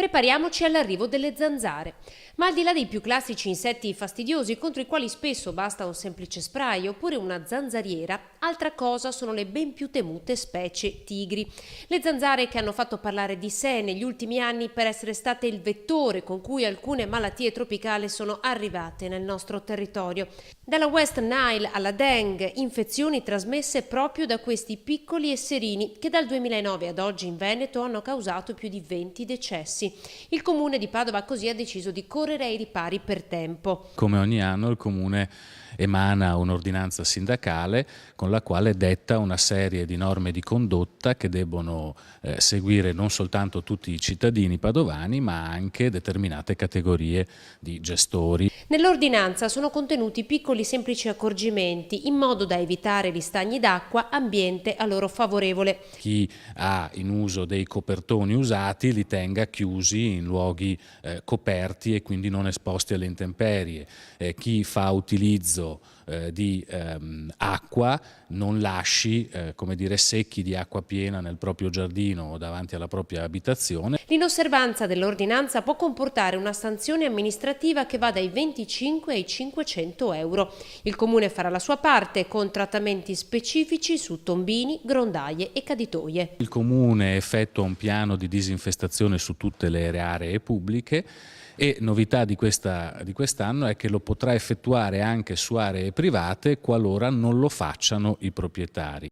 Prepariamoci all'arrivo delle zanzare. Ma al di là dei più classici insetti fastidiosi contro i quali spesso basta un semplice spray oppure una zanzariera, altra cosa sono le ben più temute specie tigri. Le zanzare che hanno fatto parlare di sé negli ultimi anni per essere state il vettore con cui alcune malattie tropicali sono arrivate nel nostro territorio. Dalla West Nile alla Dengue, infezioni trasmesse proprio da questi piccoli esserini che dal 2009 ad oggi in Veneto hanno causato più di 20 decessi. Il comune di Padova così ha deciso di correre ai ripari per tempo. Come ogni anno il comune emana un'ordinanza sindacale con la quale detta una serie di norme di condotta che debbono seguire non soltanto tutti i cittadini padovani ma anche determinate categorie di gestori. Nell'ordinanza sono contenuti piccoli semplici accorgimenti in modo da evitare gli stagni d'acqua, ambiente a loro favorevole. Chi ha in uso dei copertoni usati li tenga chiusi in luoghi coperti e quindi non esposti alle intemperie. Chi fa utilizzo di acqua non lasci come dire, secchi di acqua piena nel proprio giardino o davanti alla propria abitazione. L'inosservanza dell'ordinanza può comportare una sanzione amministrativa che va dai 25 ai 500 euro. Il comune farà la sua parte con trattamenti specifici su tombini, grondaie e caditoie. Il comune effettua un piano di disinfestazione su tutte le aree pubbliche e novità di quest'anno è che lo potrà effettuare anche su aree private qualora non lo facciano i proprietari.